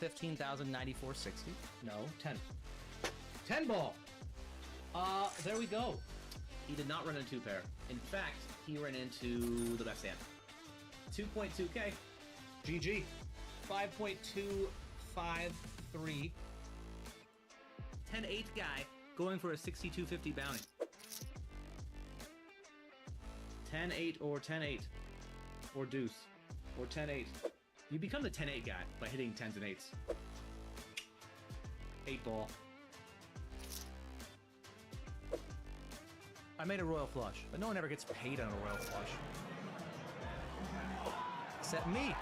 15,094.60. No, 10. 10 ball. There we go. He did not run into 2-pair. In fact, he ran into the best hand. 2.2k. GG. 5.253. 10-8 guy going for a 6250 bounty. 10-8 or 10-8. Or deuce. Or 10-8. You become the 10-8 guy by hitting 10s and 8s. 8 ball. I made a royal flush, but no one ever gets paid on a royal flush. Except me.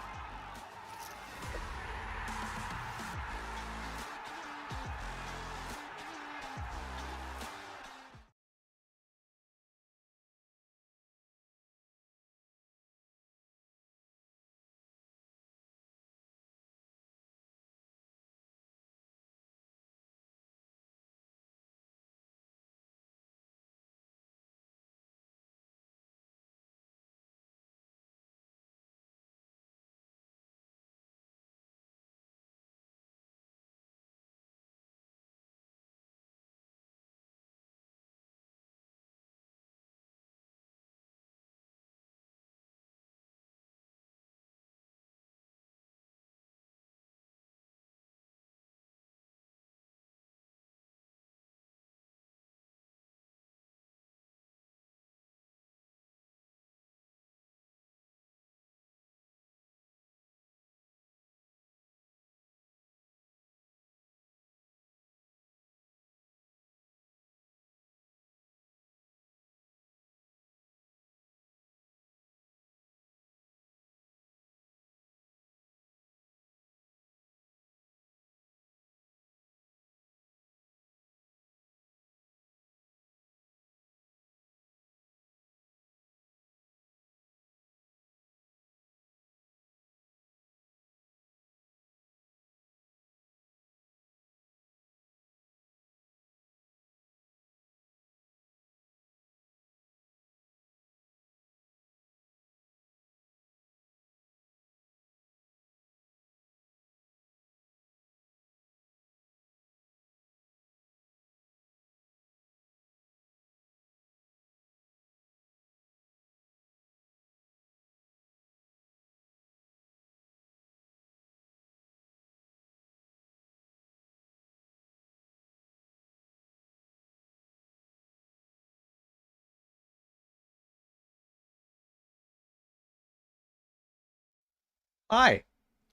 Hi.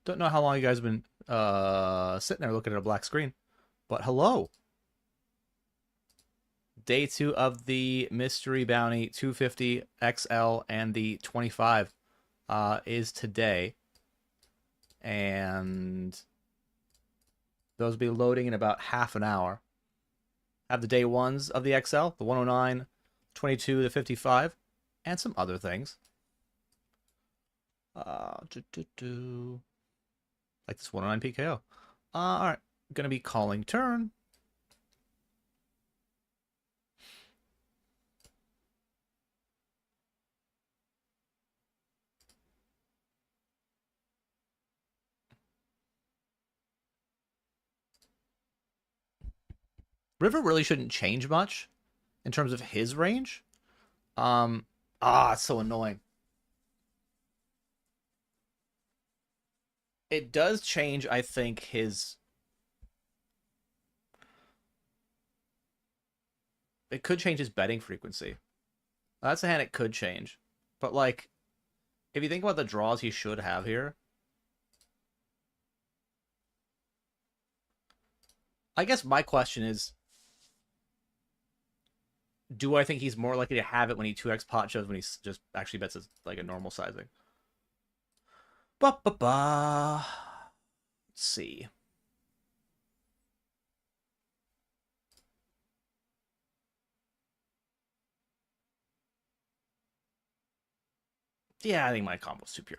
Don't know how long you guys have been sitting there looking at a black screen, but hello. Day 2 of the Mystery Bounty 250 XL and the 25 is today. And those will be loading in about half an hour. Have the day 1s of the XL, the 109, 22, the 55, and some other things. Like this 109 PKO. Alright, gonna be calling turn. River really shouldn't change much in terms of his range. It's so annoying. It does change, I think, his... It could change his betting frequency. That's a hand it could change. But, like, if you think about the draws he should have here... I guess my question is... Do I think he's more likely to have it when he 2x pot shows when he just actually bets as, like, a normal sizing? Let's see. Yeah, I think my combo's too pure.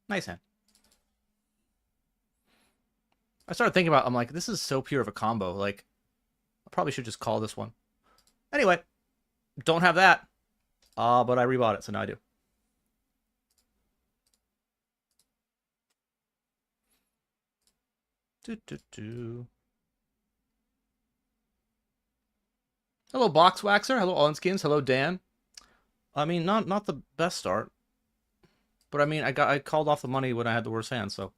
Nice hand. I started thinking about, I'm like, this is so pure of a combo. Like, I probably should just call this one. Anyway, don't have that. But I rebought it, so now I do. Do. Hello, Box Waxer. Hello, Onskins. Hello, Dan. I mean, not the best start, but I mean, I called off the money when I had the worst hand, so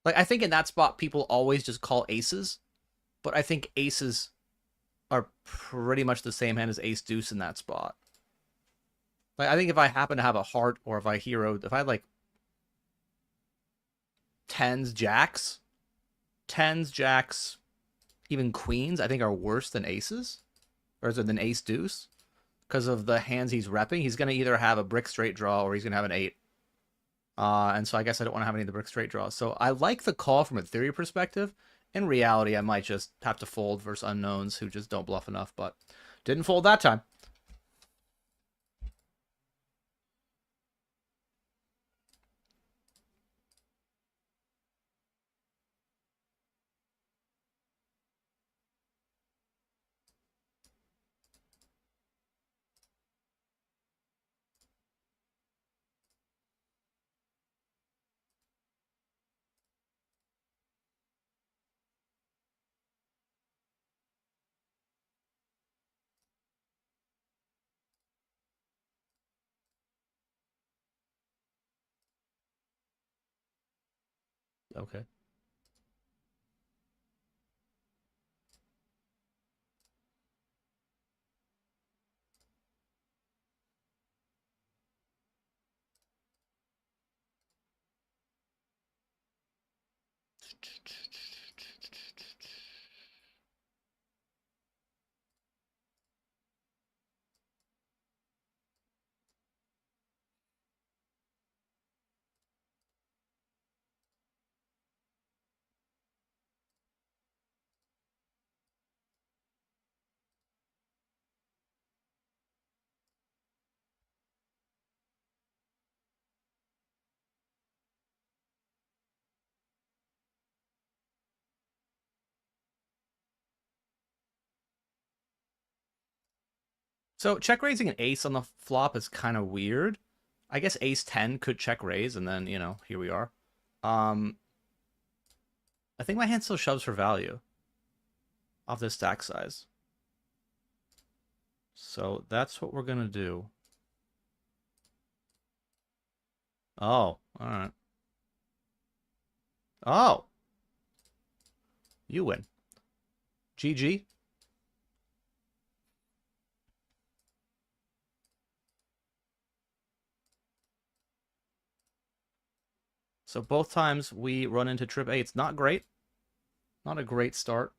like I think in that spot people always just call aces, but I think aces are pretty much the same hand as ace deuce in that spot. Like I think if I happen to have a heart or if I had like tens, jacks, even queens, I think are worse than aces, or than ace deuce, because of the hands he's repping. He's gonna either have a brick straight draw or he's gonna have an eight. And so I guess I don't want to have any of the brick straight draws. So I like the call from a theory perspective. In reality, I might just have to fold versus unknowns who just don't bluff enough, but didn't fold that time. Okay. So check raising an ace on the flop is kind of weird. I guess ace 10 could check raise, and then, here we are. I think my hand still shoves for value off this stack size. So that's what we're going to do. Oh, all right. Oh. You win. GG. So both times we run into trip eights. Not great. Not a great start.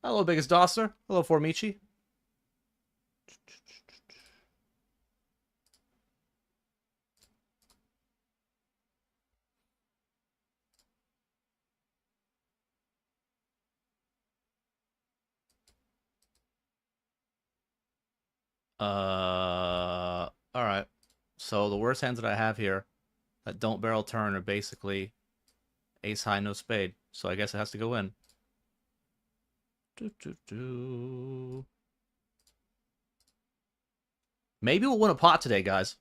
Hello, Biggest Dosser. Hello, Formici. All right. So the worst hands that I have here that don't barrel turn are basically ace high, no spade. So I guess it has to go in. Maybe we'll win a pot today, guys.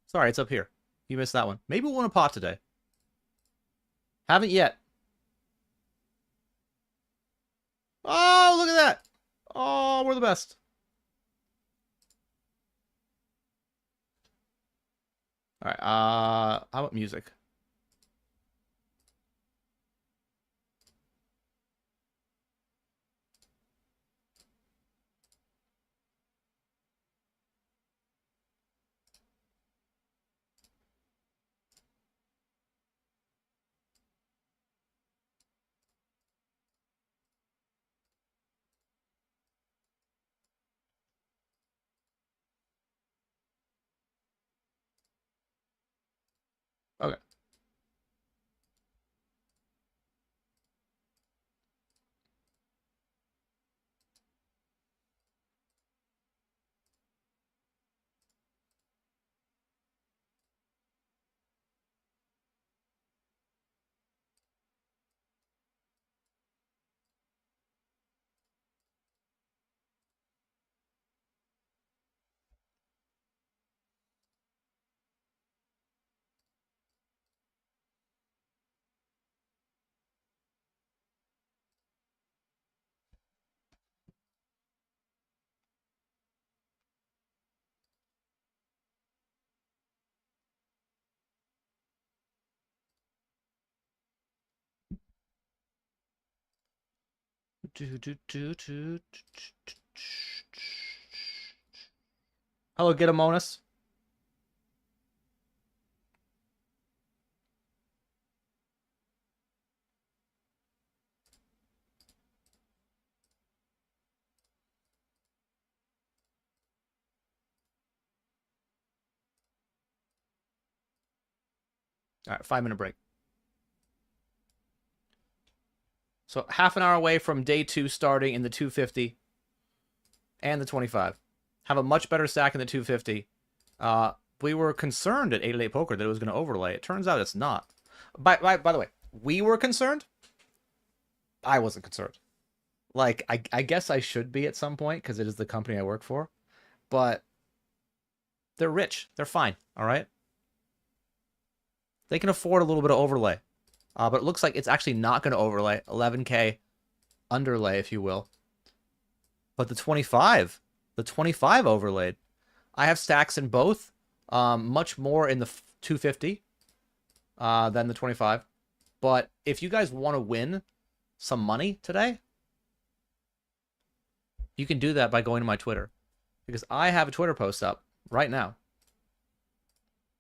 Sorry, it's up here. You missed that one. Maybe we'll win a pot today. Haven't yet. Oh, look at that. Oh, we're the best. All right. How about music? Okay. Hello, Gitamonis. All right, 5-minute break. So half an hour away from day 2 starting in the 250 and the 25. Have a much better stack in the 250. We were concerned at 888 Poker that it was going to overlay. It turns out it's not. By the way, we were concerned. I wasn't concerned. Like, I guess I should be at some point because it is the company I work for. But they're rich. They're fine. All right? They can afford a little bit of overlay. But it looks like it's actually not going to overlay. 11K underlay, if you will. But the 25 overlaid. I have stacks in both. Much more in the 250 than the 25. But if you guys want to win some money today, you can do that by going to my Twitter. Because I have a Twitter post up right now.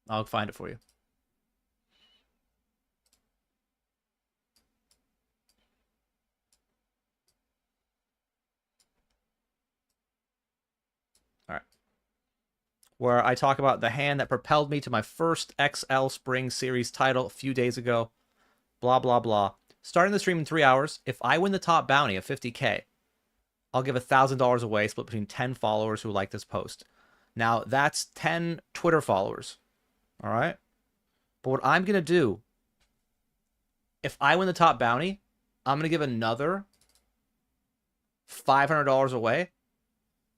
I'll find it for you. All right. Where I talk about the hand that propelled me to my first XL Spring Series title a few days ago. Blah, blah, blah. Starting the stream in 3 hours. If I win the top bounty of 50K, I'll give $1,000 away, split between 10 followers who like this post. Now, that's 10 Twitter followers. All right? But what I'm going to do, if I win the top bounty, I'm going to give another $500 away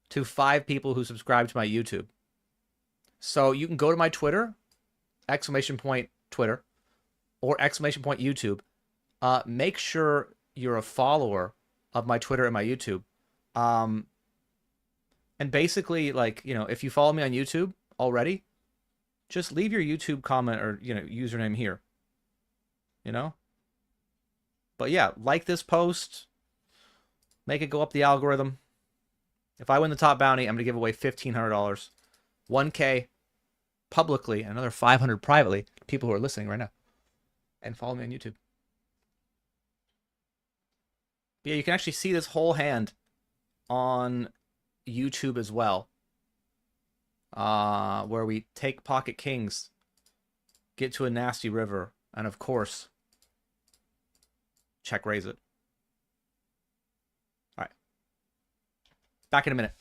to 5 people who subscribe to my YouTube. So you can go to my Twitter, !Twitter, or !YouTube. Make sure you're a follower of my Twitter and my YouTube. And basically, like, you know, if you follow me on YouTube already, just leave your YouTube comment or, you know, username here. You know? But yeah, like this post. Make it go up the algorithm. If I win the top bounty, I'm going to give away $1,500. 1K publicly, and another 500 privately. People who are listening right now. And follow me on YouTube. But yeah, you can actually see this whole hand on YouTube as well. Where we take pocket kings, get to a nasty river, and of course, check raise it. All right. Back in a minute.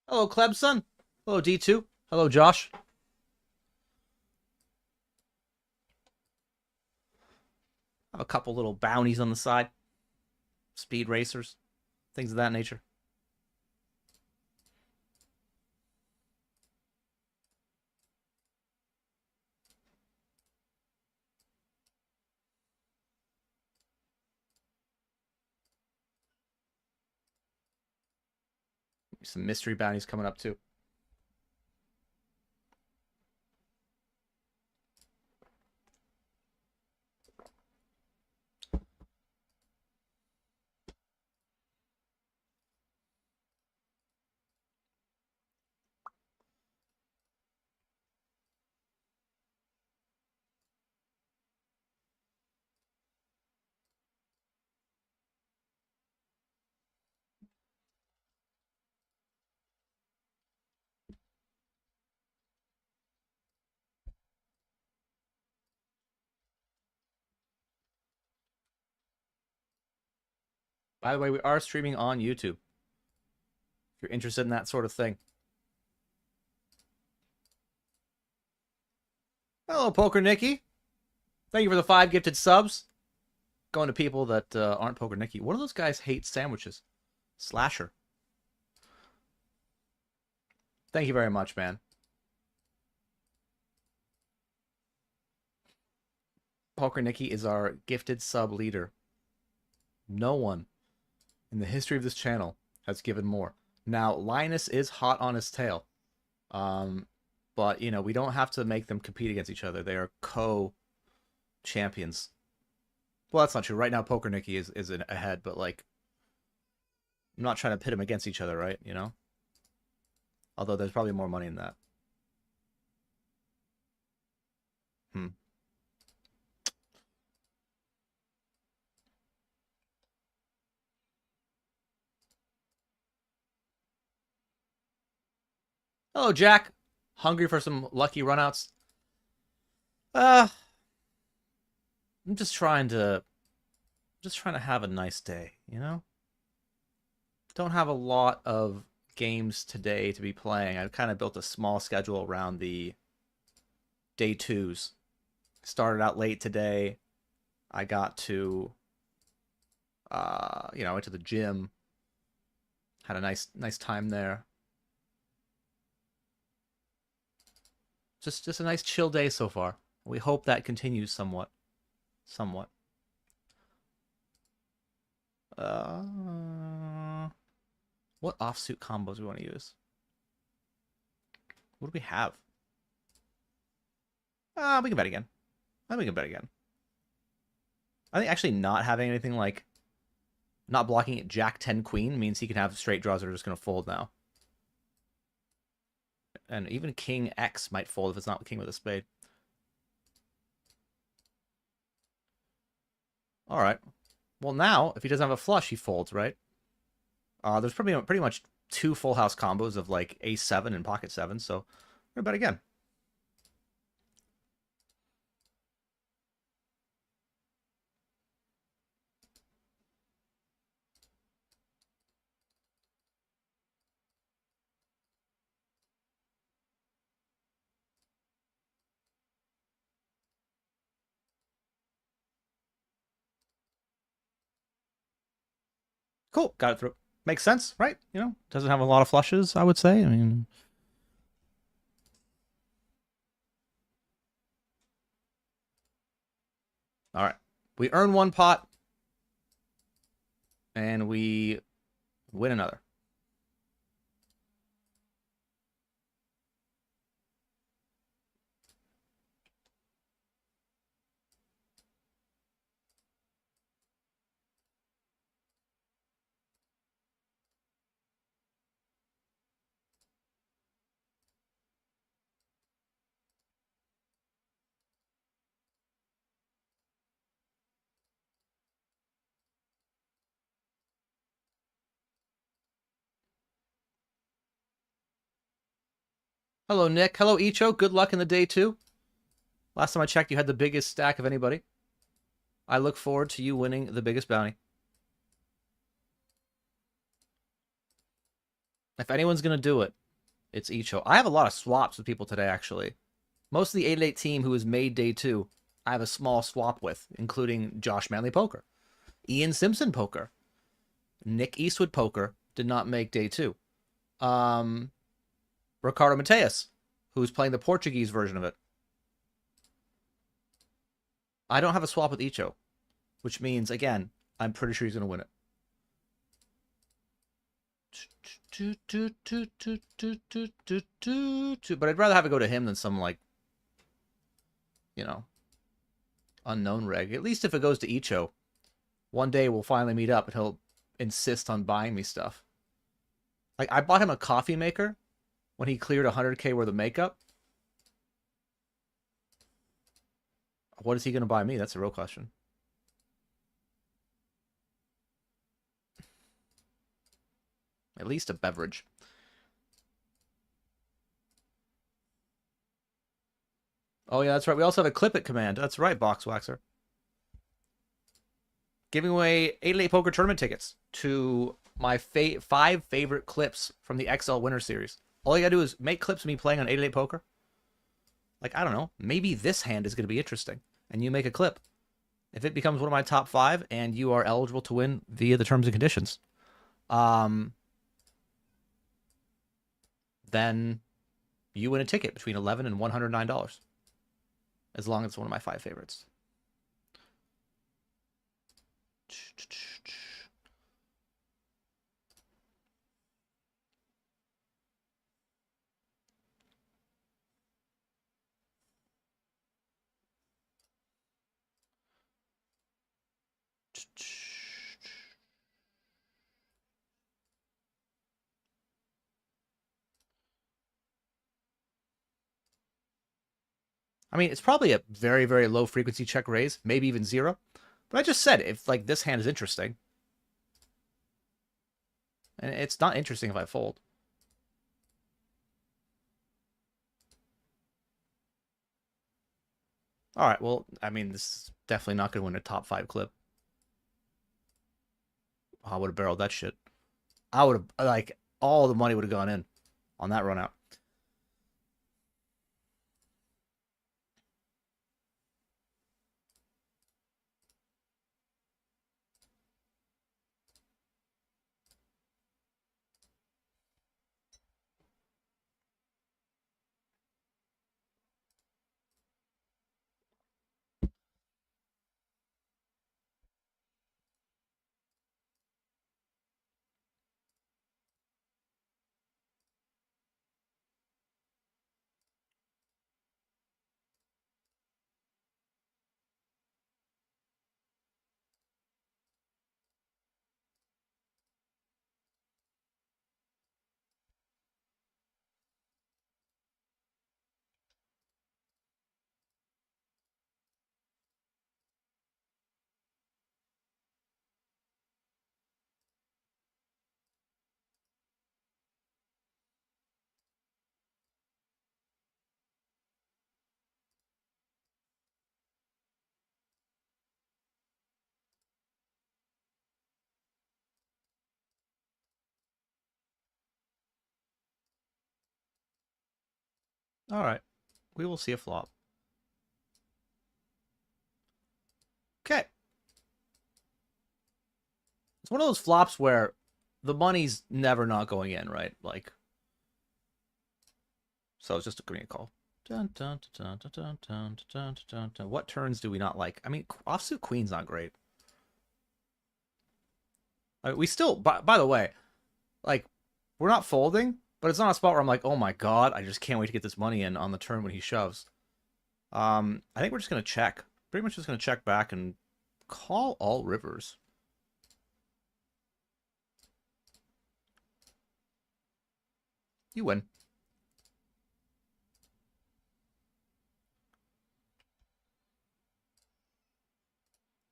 Hello, Klebson. Hello, D2. Hello, Josh. I have a couple little bounties on the side. Speed racers. Things of that nature. Some mystery bounties coming up too. By the way, we are streaming on YouTube. If you're interested in that sort of thing. Hello, Poker Nikki. Thank you for the 5 gifted subs. Going to people that aren't Poker Nikki. One of those guys hates sandwiches. Slasher. Thank you very much, man. Poker Nikki is our gifted sub leader. No one in the history of this channel has given more. Now, Linus is hot on his tail. But, you know, we don't have to make them compete against each other. They are co-champions. Well, that's not true. Right now, Poker Nikki is ahead, but, like, I'm not trying to pit them against each other, right? You know? Although there's probably more money in that. Hello, Jack. Hungry for some lucky runouts? I'm just trying to have a nice day, you know? Don't have a lot of games today to be playing. I've kind of built a small schedule around the day 2s. Started out late today. I got to you know, I went to the gym. Had a nice time there. Just a nice chill day so far. We hope that continues somewhat. What offsuit combos do we want to use? What do we have? We can bet again. I think we can bet again. I think actually not having anything like not blocking it Jack 10 Queen means he can have straight draws that are just going to fold now. And even King X might fold if it's not King with a spade. All right. Well, now, if he doesn't have a flush, he folds, right? There's pretty much 2 full house combos of, like, ace 7 and pocket 7, so we're going to bet again. Cool, got it through. Makes sense, right? You know, doesn't have a lot of flushes, I would say. I mean, all right. We earn 1 pot, and we win another. Hello, Nick. Hello, Icho. Good luck in the day 2. Last time I checked, you had the biggest stack of anybody. I look forward to you winning the biggest bounty. If anyone's going to do it, it's Icho. I have a lot of swaps with people today, actually. Most of the 8-8 team who has made day 2, I have a small swap with, including Josh Manley Poker, Ian Simpson Poker, Nick Eastwood Poker did not make day 2. Ricardo Mateus, who's playing the Portuguese version of it. I don't have a swap with Icho, which means, again, I'm pretty sure he's going to win it. But I'd rather have it go to him than some, like, you know, unknown reg. At least if it goes to Icho, one day we'll finally meet up and he'll insist on buying me stuff. Like, I bought him a coffee maker when he cleared 100k worth of makeup. What is he going to buy me? That's a real question. At least a beverage. Oh, yeah, that's right. We also have a clip it command. That's right, Boxwaxer. Giving away 8 Poker tournament tickets to my 5 favorite clips from the XL Winter Series. All you gotta do is make clips of me playing on 8 Poker. Like, I don't know, maybe this hand is gonna be interesting, and you make a clip. If it becomes one of my top 5, and you are eligible to win via the terms and conditions, then you win a ticket between $11 and $109, as long as it's one of my 5 favorites. I mean, it's probably a very, very low frequency check raise, maybe even 0. But I just said, if, like, this hand is interesting, and it's not interesting if I fold. All right, well, I mean, this is definitely not going to win a top 5 clip. I would have barreled that shit. I would have, like, all the money would have gone in on that run out. All right, we will see a flop. Okay. It's one of those flops where the money's never not going in, right? Like, so it's just giving me a call. Dun, dun, dun, dun, dun, dun, dun, dun, dun. What turns do we not like? I mean, offsuit queen's not great. We still, by the way, like, we're not folding, but it's not a spot where I'm like, oh my god, I just can't wait to get this money in on the turn when he shoves. I think we're just gonna check. Pretty much just gonna check back and call all rivers. You win.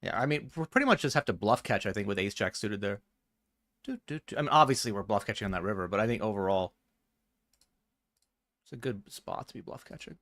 Yeah, I mean, we pretty much just have to bluff catch, I think, with ace-jack suited there. I mean, obviously, we're bluff catching on that river, but I think overall, it's a good spot to be bluff catching.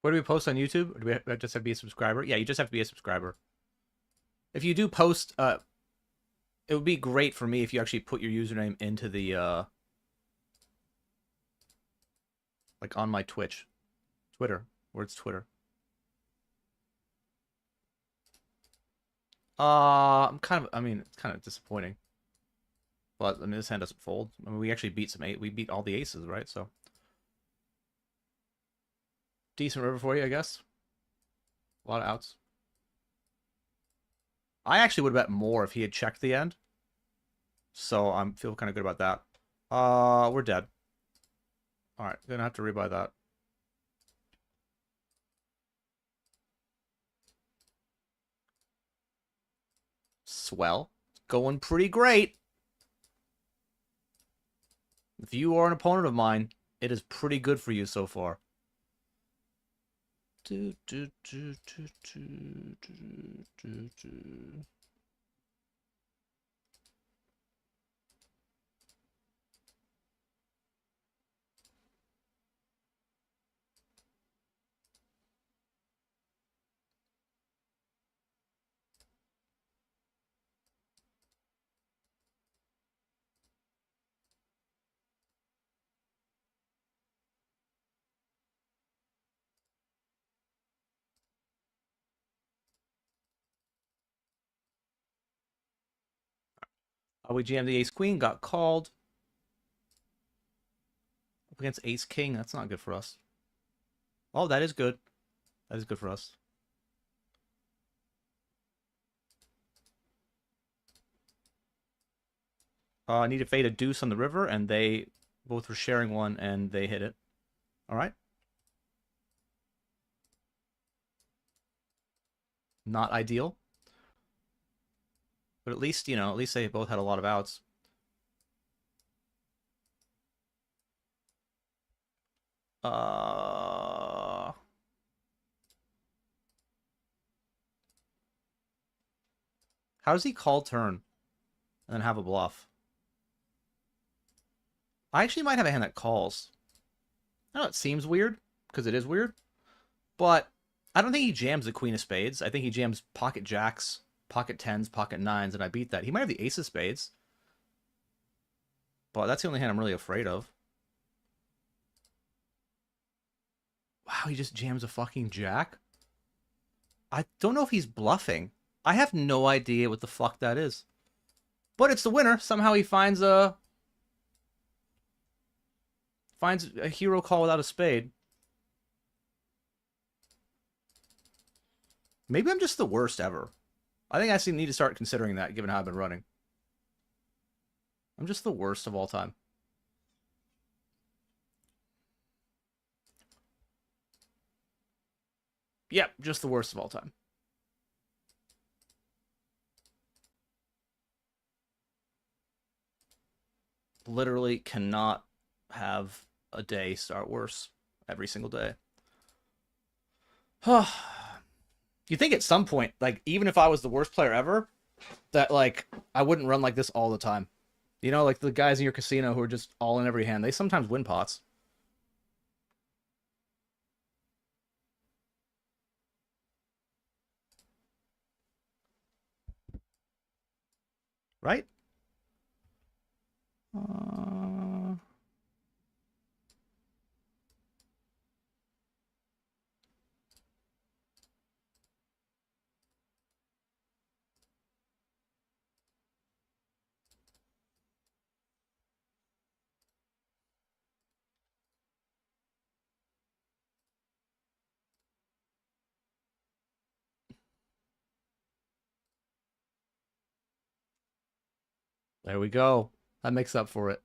Where do we post on YouTube? Or do we just have to be a subscriber? Yeah, you just have to be a subscriber. If you do post, it would be great for me if you actually put your username into the, like on my Twitter. Where's Twitter? I mean, it's kind of disappointing. But, I mean, this hand doesn't fold. I mean, we actually beat we beat all the aces, right? So, decent river for you, I guess. A lot of outs. I actually would have bet more if he had checked the end. So, I'm feel kind of good about that. We're dead. Alright, gonna have to rebuy that. Swell. Going pretty great. If you are an opponent of mine, it is pretty good for you so far. We jammed the ace queen, got called. Up against ace king, that's not good for us. Oh, that is good. That is good for us. I need to fade a deuce on the river, and they both were sharing one, and they hit it. All right. Not ideal. But at least, you know, at least they both had a lot of outs. How does he call turn and then have a bluff? I actually might have a hand that calls. I know it seems weird, because it is weird. But I don't think he jams the queen of spades. I think he jams pocket jacks, pocket tens, pocket nines, and I beat that. He might have the ace of spades. But that's the only hand I'm really afraid of. Wow, he just jams a fucking jack? I don't know if he's bluffing. I have no idea what the fuck that is. But it's the winner. Somehow he finds a hero call without a spade. Maybe I'm just the worst ever. I think I actually need to start considering that, given how I've been running. I'm just the worst of all time. Yep, just the worst of all time. Literally cannot have a day start worse every single day. You think at some point, like, even if I was the worst player ever, that, like, I wouldn't run like this all the time. You know, like the guys in your casino who are just all in every hand, they sometimes win pots. Right? Uh... There we go. That makes up for it.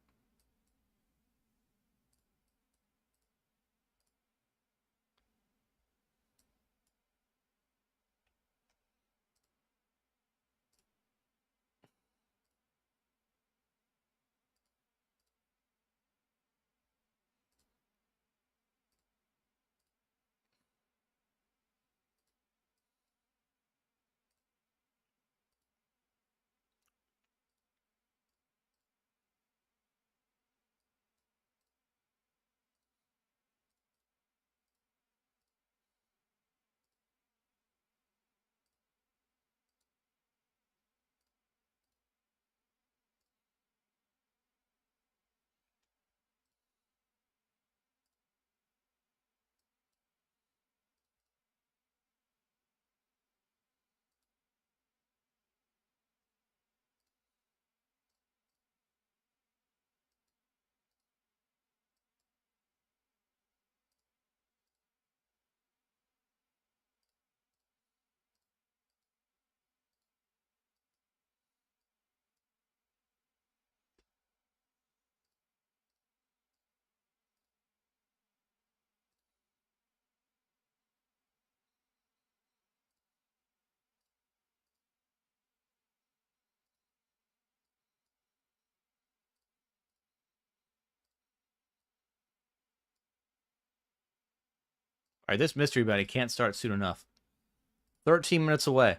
All right, this mystery bet, he can't start soon enough. 13 minutes away.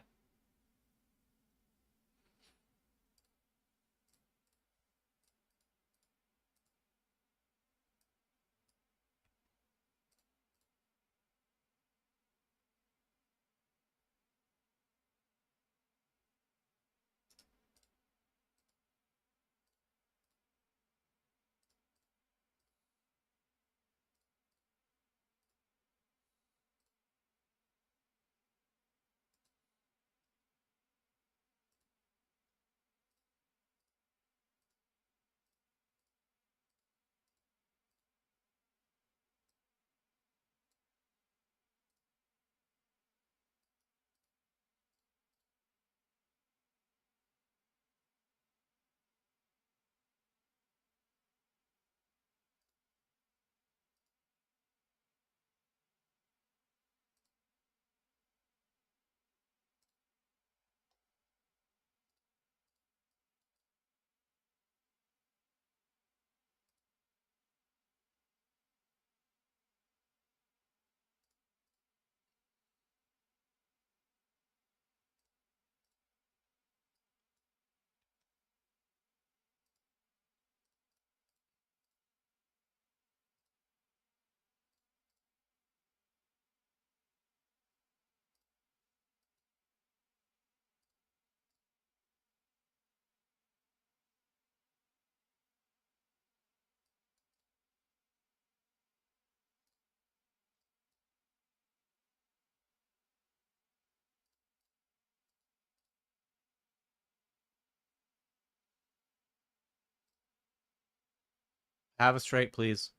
Have a straight, please.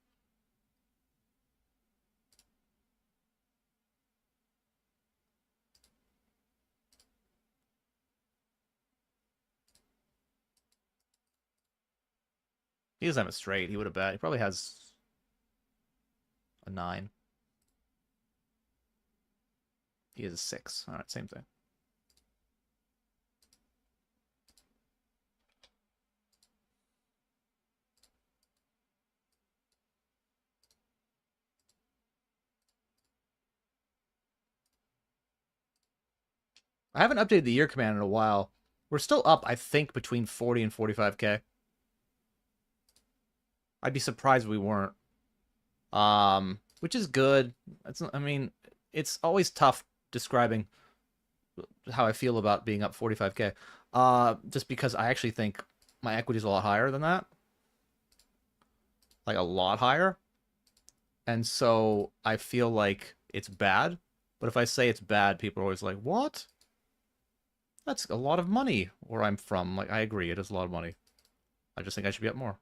He doesn't have a straight. He would have bet. He probably has a 9. He has a 6. All right, same thing. I haven't updated the year command in a while. We're still up, I think, between 40 and 45k. I'd be surprised if we weren't. Which is good. I mean, it's always tough describing how I feel about being up 45k. Just because I actually think my equity is a lot higher than that. Like, a lot higher. And so I feel like it's bad. But if I say it's bad, people are always like, what? That's a lot of money where I'm from. Like, I agree, it is a lot of money. I just think I should be up more.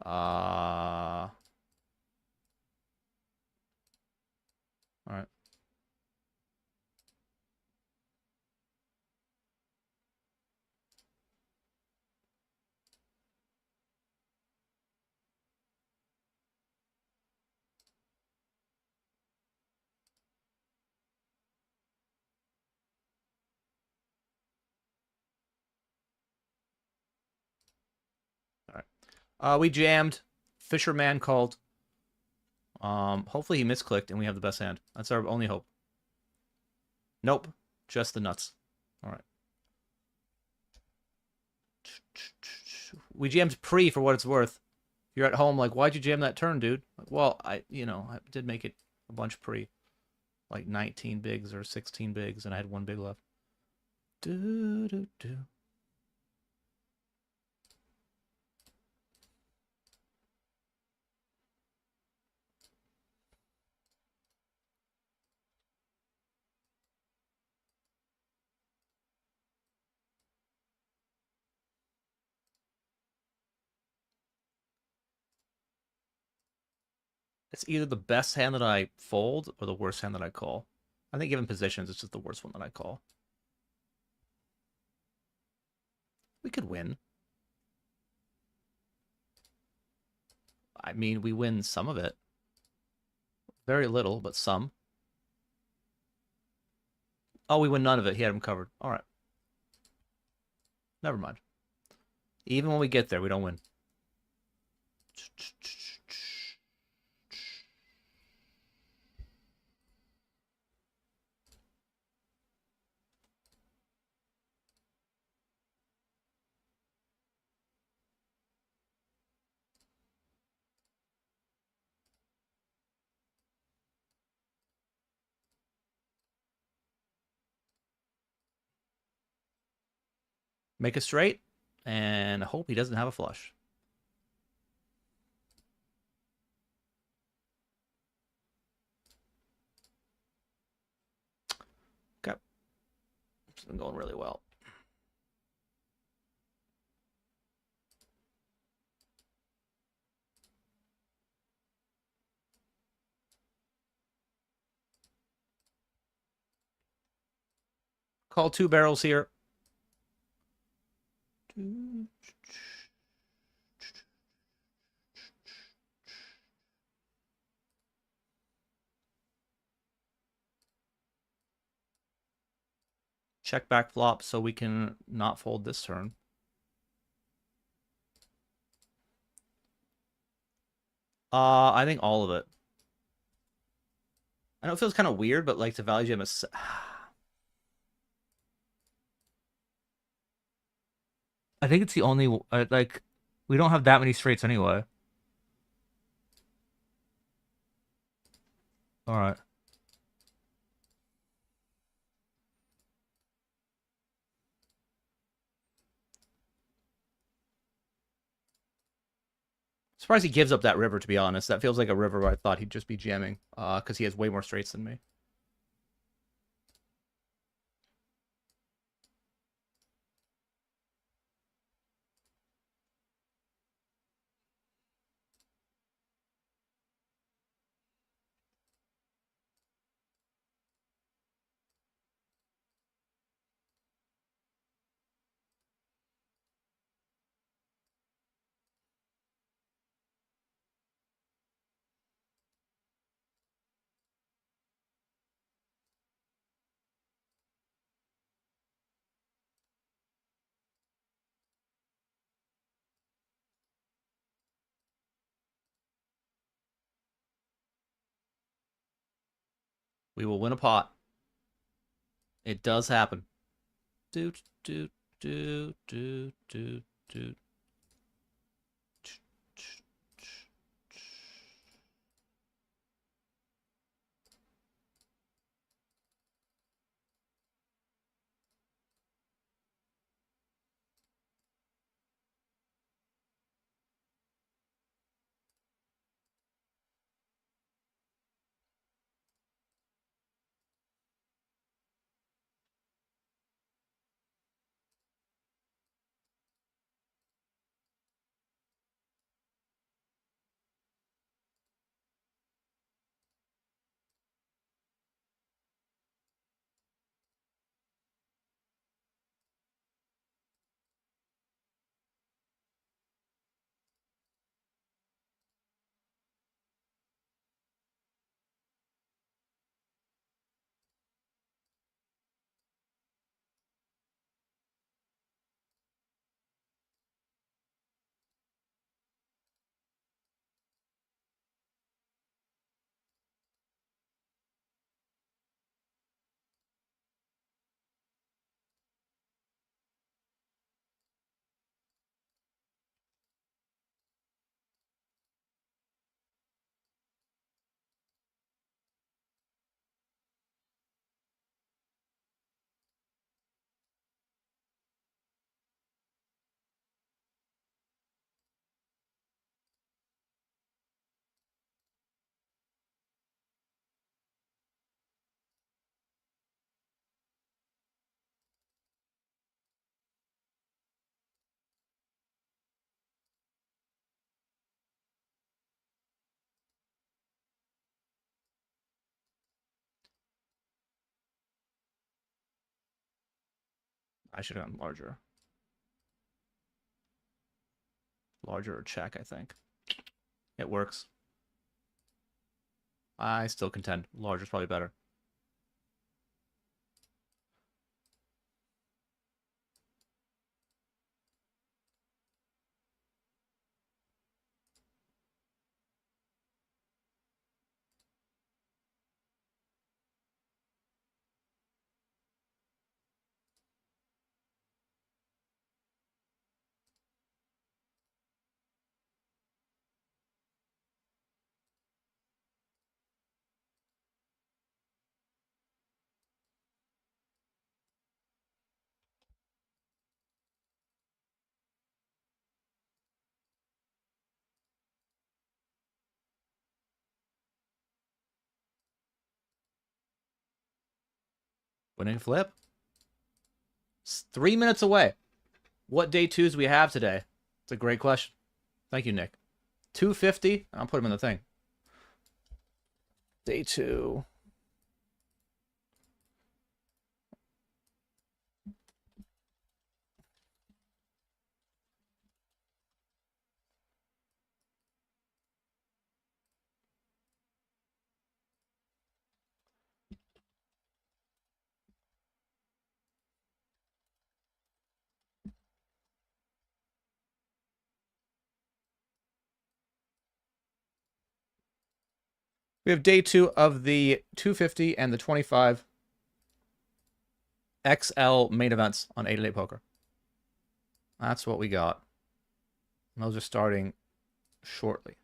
All right. We jammed. Fisherman called. Hopefully he misclicked and we have the best hand. That's our only hope. Nope. Just the nuts. All right. We jammed pre for what it's worth. If you're at home, like, why'd you jam that turn, dude? Like, well, I did make it a bunch pre. Like 19 bigs or 16 bigs, and I had one big left. Do, do, do. It's either the best hand that I fold or the worst hand that I call. I think given positions, it's just the worst one that I call. We could win. I mean, we win some of it. Very little, but some. Oh, we win none of it. He had him covered. All right. Never mind. Even when we get there, we don't win. Make a straight, and hope he doesn't have a flush. Okay. It's been going really well. Call 2 barrels here. Check back flop so we can not fold this turn. I think all of it. I know it feels kind of weird, but like to value jam is. I think it's the only like we don't have that many straights anyway. All right. Surprised he gives up that river, to be honest. That feels like a river where I thought he'd just be jamming, because he has way more straights than me. We will win a pot. It does happen. Doot, doot, doot, doot, doot, doot. I should have gone larger. Larger or check, I think. It works. I still contend. Larger is probably better. Winning flip. It's 3 minutes away. What day twos we have today? It's a great question. Thank you, Nick. 250. I'll put him in the thing. Day two. We have day two of the 250 and the 25 XL main events on 8-8 Poker. That's what we got. And those are starting shortly.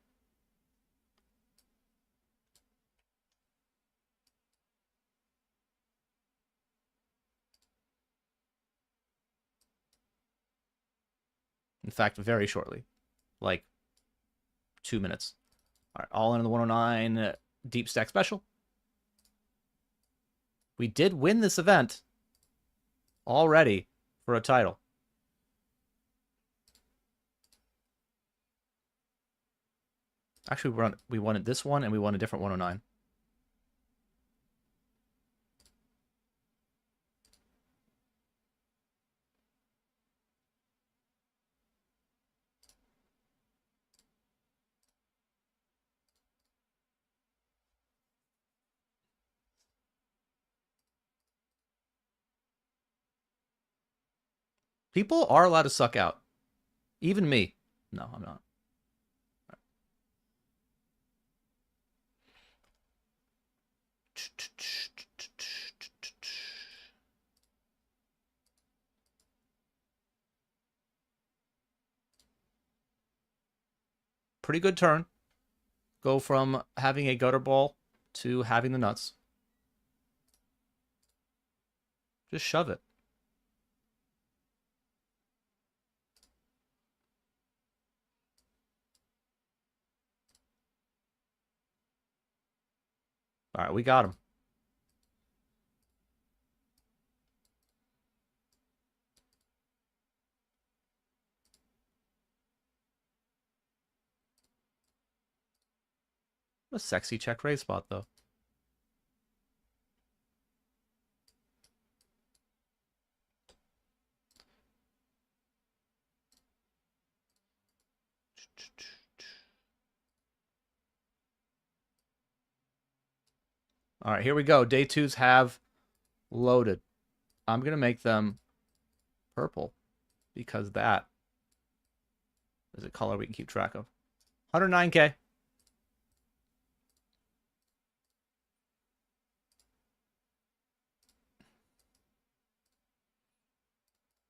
In fact, very shortly. Like 2 minutes. All right, all in the 109 deep stack special. We did win this event already for a title. Actually, we won this one and we won a different 109. People are allowed to suck out. Even me. No, I'm not. Pretty good turn. Go from having a gutter ball to having the nuts. Just shove it. All right, we got him. A sexy check raise spot, though. All right, here we go. Day twos have loaded. I'm going to make them purple because that is a color we can keep track of. 109K.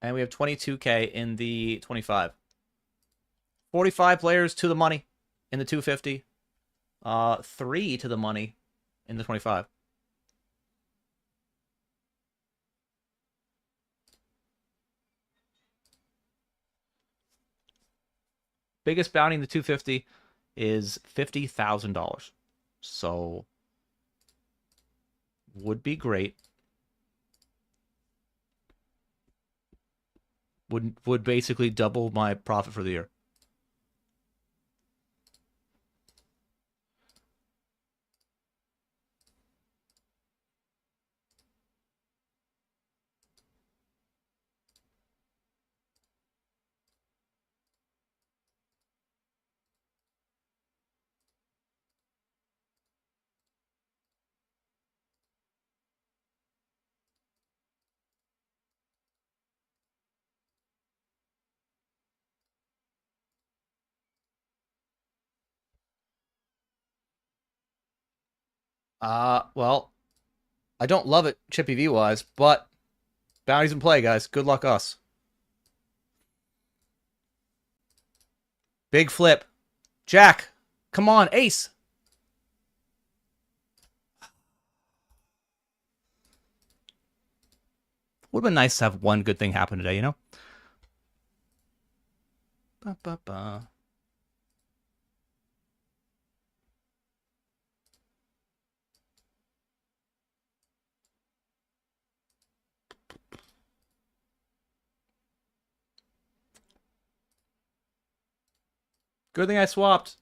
And we have 22K in the 25. 45 players to the money in the 250. 3 to the money in the 25. Biggest bounty in the 250 is $50,000. So would be great. Would basically double my profit for the year. Well, I don't love it Chippy V wise, but bounties in play, guys. Good luck us. Big flip. Jack. Come on, ace. Would have been nice to have one good thing happen today, you know? Ba, ba, ba. Good thing I swapped.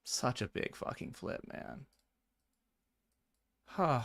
Such a big fucking flip, man. Huh.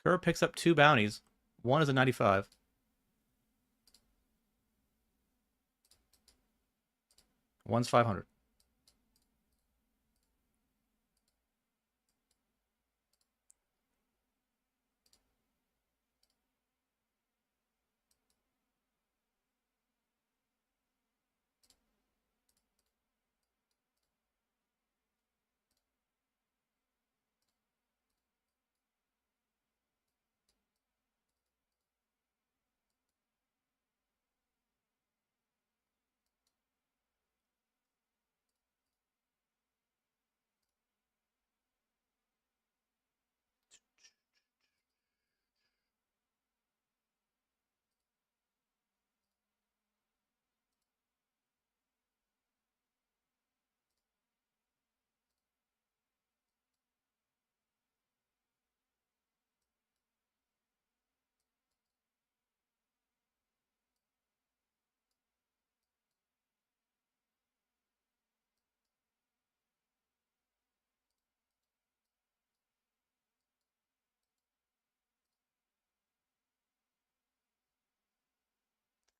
Kerr picks up 2 bounties. One is a 95. One's 500.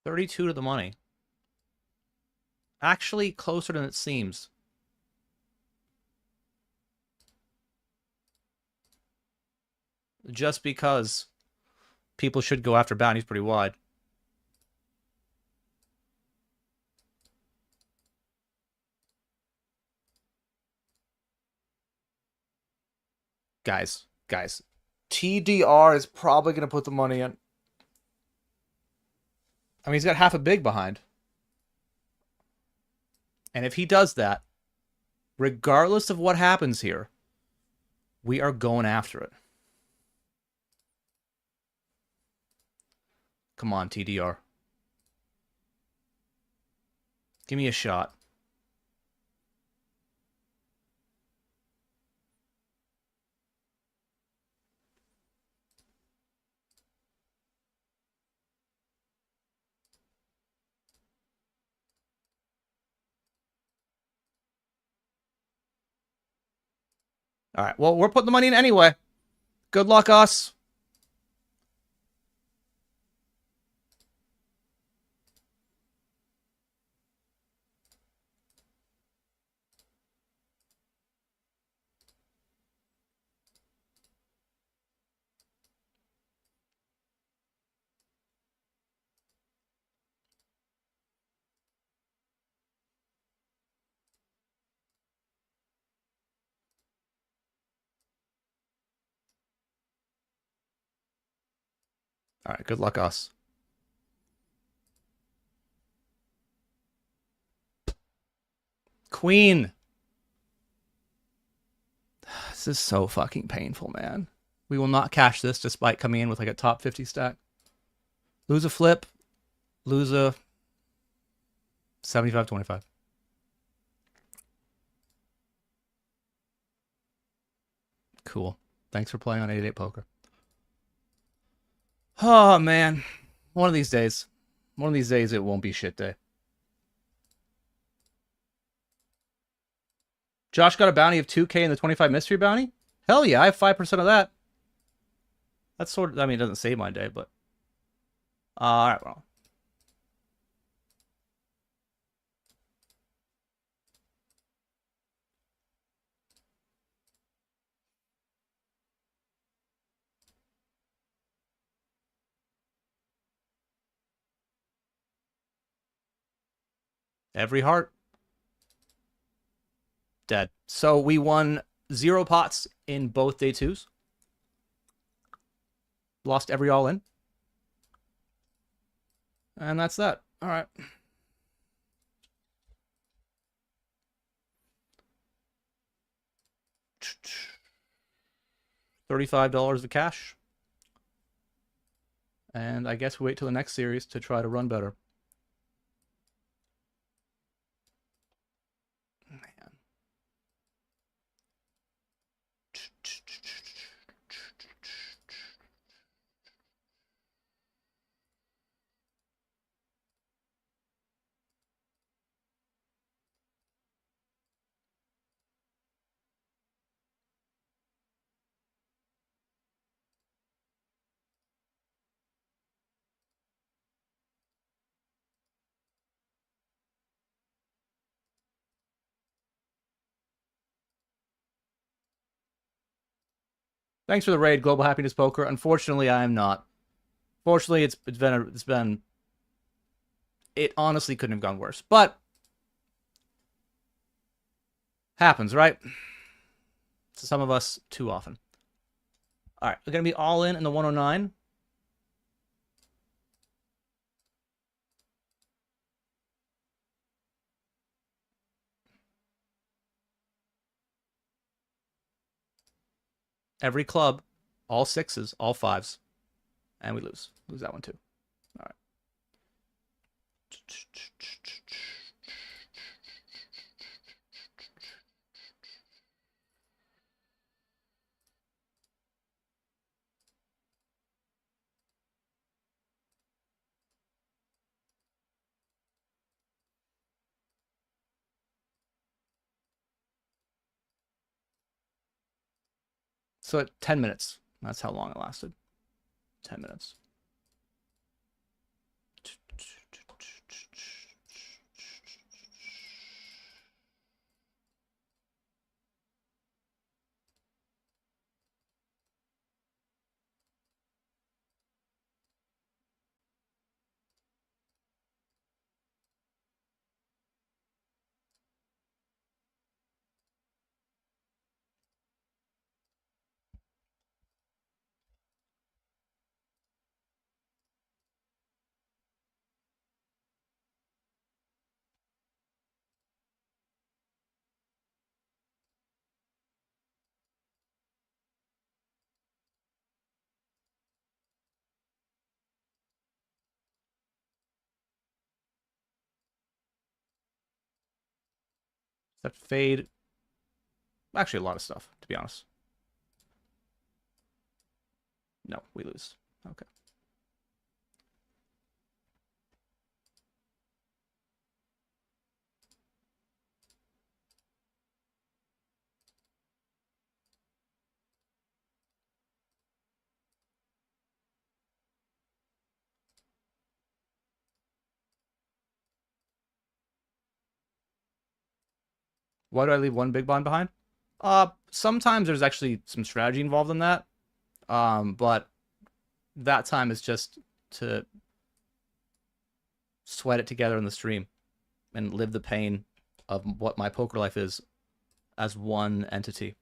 $32 to the money. Actually closer than it seems. Just because people should go after bounties pretty wide. Guys. TDR is probably going to put the money in. I mean, he's got half a big behind. And if he does that, regardless of what happens here, we are going after it. Come on, TDR. Give me a shot. All right, well, we're putting the money in anyway. Good luck, us. All right, good luck, us. Queen. This is so fucking painful, man. We will not cash this despite coming in with like a top 50 stack. Lose a flip. Lose a 75-25. Cool. Thanks for playing on 8-8 poker. Oh, man. One of these days. One of these days it won't be shit day. Josh got a bounty of 2K in the 25 mystery bounty? Hell yeah, I have 5% of that. That's sort of, I mean, it doesn't save my day, but... Alright, well. Every heart. Dead. So we won 0 pots in both day 2s. Lost every all in. And that's that. All right. $35 of cash. And I guess we wait till the next series to try to run better. Man. Thanks for the raid, Global Happiness Poker. Unfortunately, I am not. Fortunately, it's been it honestly couldn't have gone worse. But happens, right? To some of us too often. All right, we're going to be all in the 109. Every club, all 6s, all 5s, and we lose. Lose that one too. All right. So at 10 minutes. That's how long it lasted. 10 minutes. Except fade. Actually, a lot of stuff, to be honest. No, we lose. Okay. Why do I leave one big blind behind? Sometimes there's actually some strategy involved in that. But that time is just to sweat it together in the stream and live the pain of what my poker life is as one entity.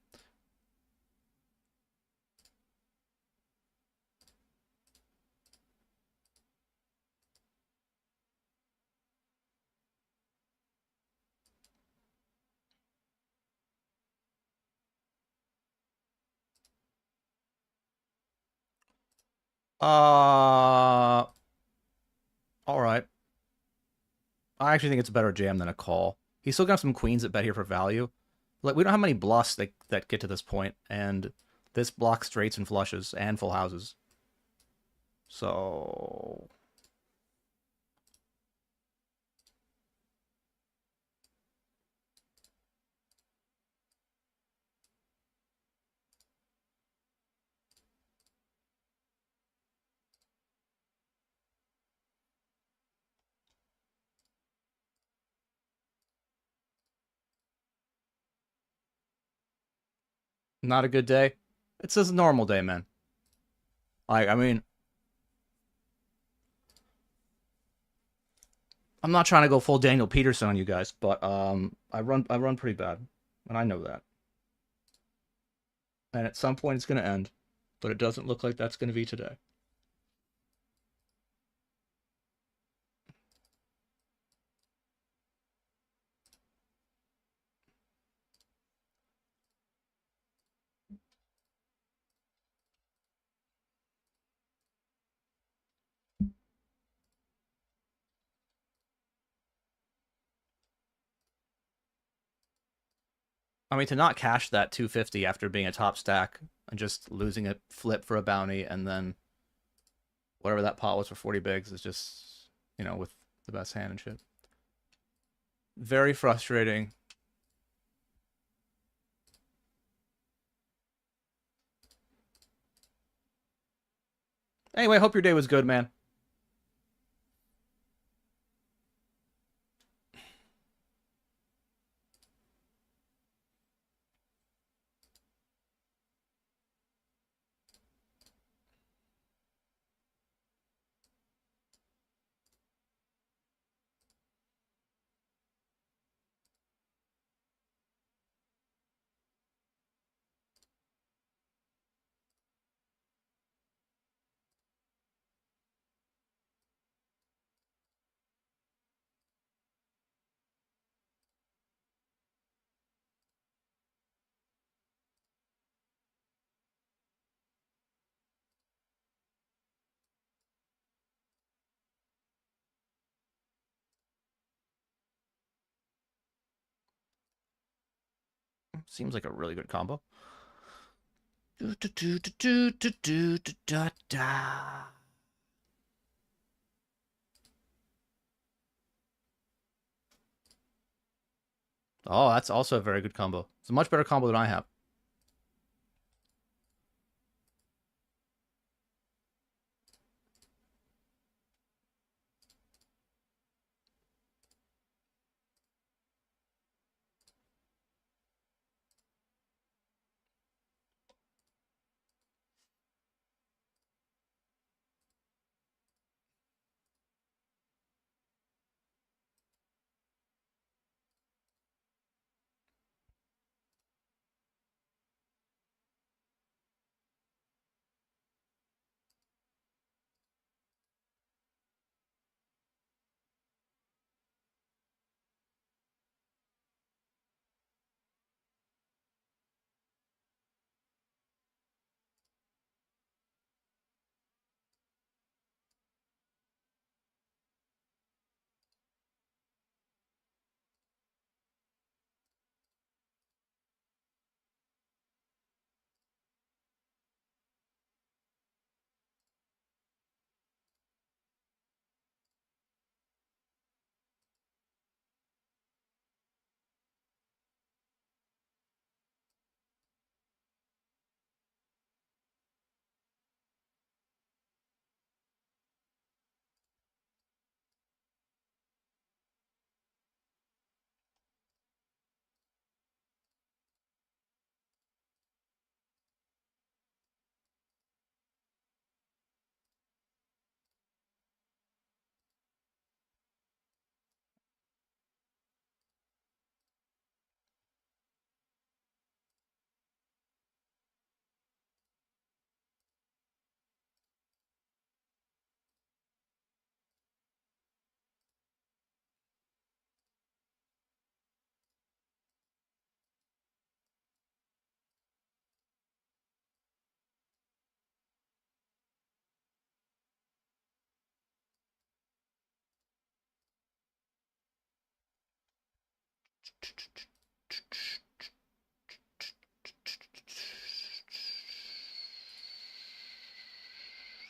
All right. I actually think it's a better jam than a call. He's still got some queens that bet here for value. Like, we don't have many bluffs that get to this point, and this blocks straights and flushes and full houses. So not a good day. It's just a normal day, man. Like, I mean, I'm not trying to go full Daniel Peterson on you guys, but I run pretty bad, and I know that. And at some point it's going to end, but it doesn't look like that's going to be today. I mean, to not cash that 250 after being a top stack and just losing a flip for a bounty and then whatever that pot was for 40 bigs is just, with the best hand and shit. Very frustrating. Anyway, hope your day was good, man. Seems like a really good combo. Oh, that's also a very good combo. It's a much better combo than I have.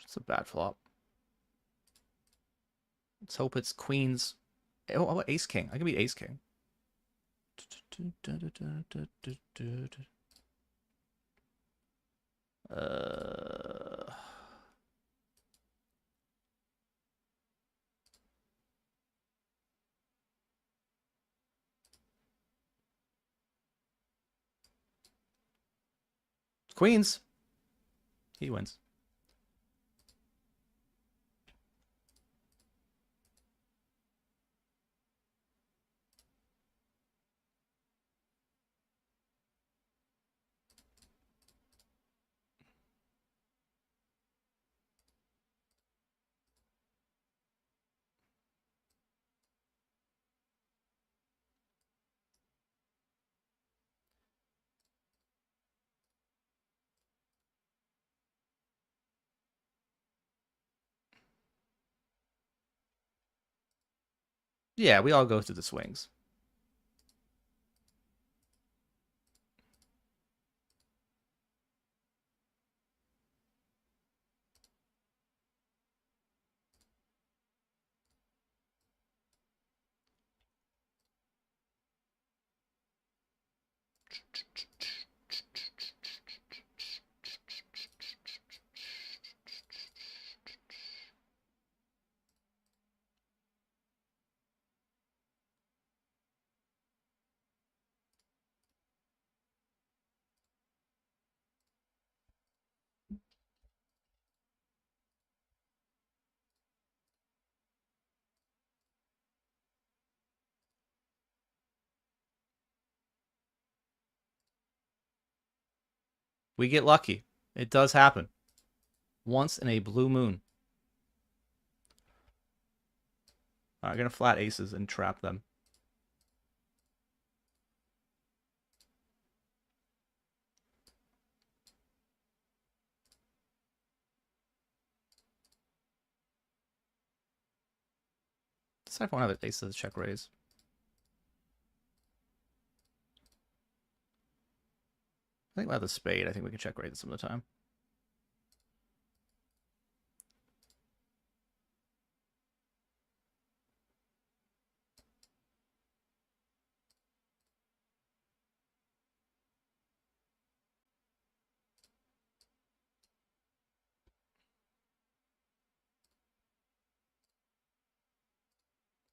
It's a bad flop. Let's hope it's queens. Oh, ace king. I can beat ace king. Uh, Queens. He wins. Yeah, we all go through the swings. We get lucky. It does happen. Once in a blue moon. I'm going to flat aces and trap them. This I won't have ace to check raise. I think we'll have the spade. I think we can check raise some of the time.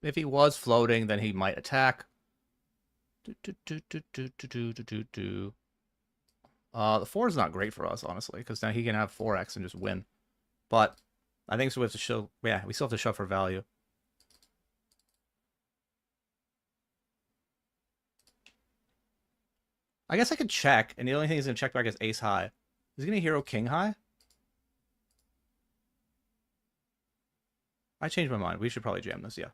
If he was floating, then he might attack. The 4 is not great for us, honestly, because now he can have 4x and just win. But I think so we have to show... Yeah, we still have to shove for value. I guess I could check, and the only thing he's going to check back is ace high. Is he going to hero king high? I changed my mind. We should probably jam this, yeah.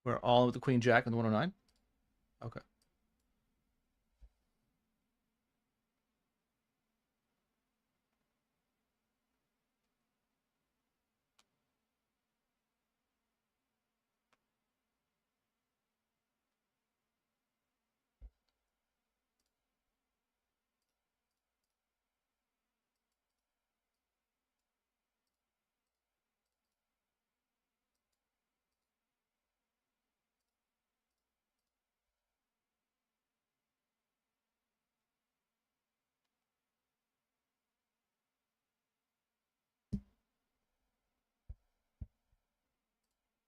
We're all with the Queen Jack and the 109? Okay.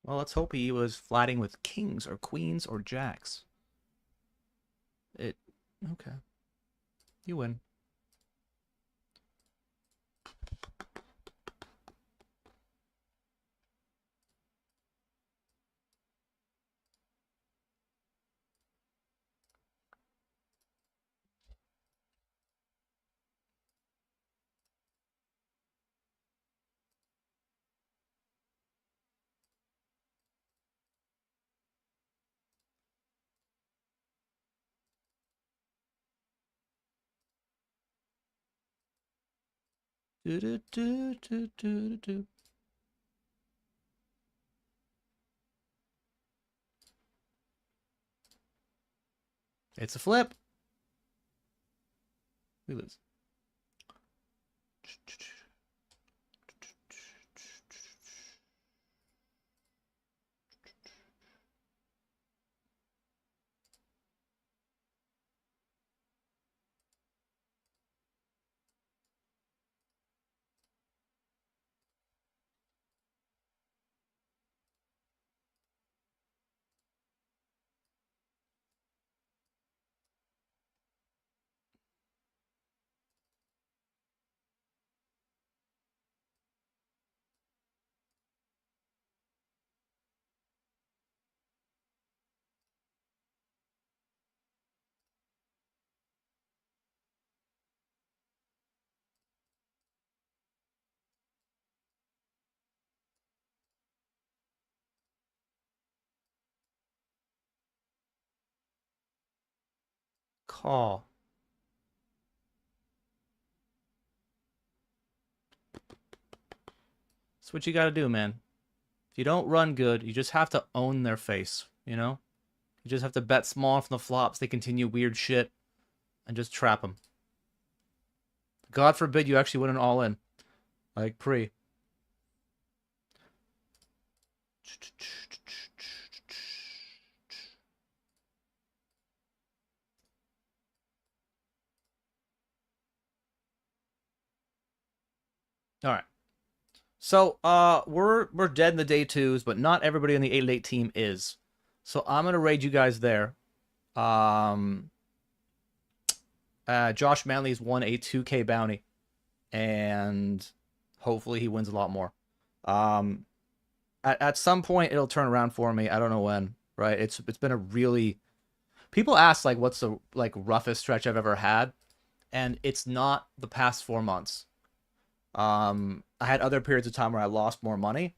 Well, let's hope he was flatting with kings or queens or jacks. Okay. You win. Do, do, do, do, do, do. It's a flip. We lose. Call. That's what you gotta do, man. If you don't run good, you just have to own their face, you know? You just have to bet small from the flops. They continue weird shit and just trap them. God forbid you actually win an all-in. Like pre. All right. So, we're dead in the day twos, but not everybody on the 8-8 team is. So I'm gonna raid you guys there. Josh Manley's won a 2K bounty, and hopefully he wins a lot more. At some point it'll turn around for me. I don't know when. Right? It's been a really. People ask like, what's the like roughest stretch I've ever had, and it's not the past 4 months. I had other periods of time where I lost more money,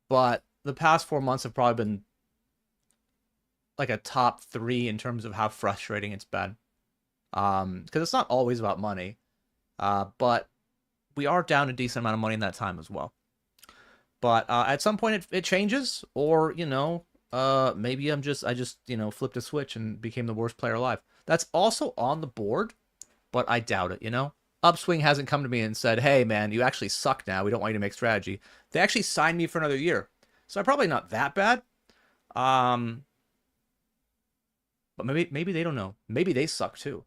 but the past 4 months have probably been like a top 3 in terms of how frustrating it's been. Because it's not always about money, but we are down a decent amount of money in that time as well. But at some point it changes, or maybe I just flipped a switch and became the worst player alive. That's also on the board, but I doubt it. Upswing hasn't come to me and said, hey, man, you actually suck now. We don't want you to make strategy. They actually signed me for another year. So I'm probably not that bad. But maybe they don't know. Maybe they suck too.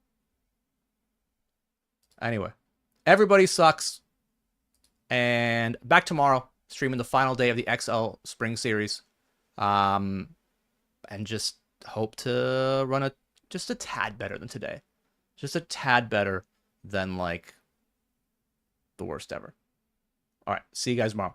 Anyway, everybody sucks. And back tomorrow, streaming the final day of the XL Spring Series. And just hope to run just a tad better than today. Just a tad better than like the worst ever. All right, see you guys tomorrow.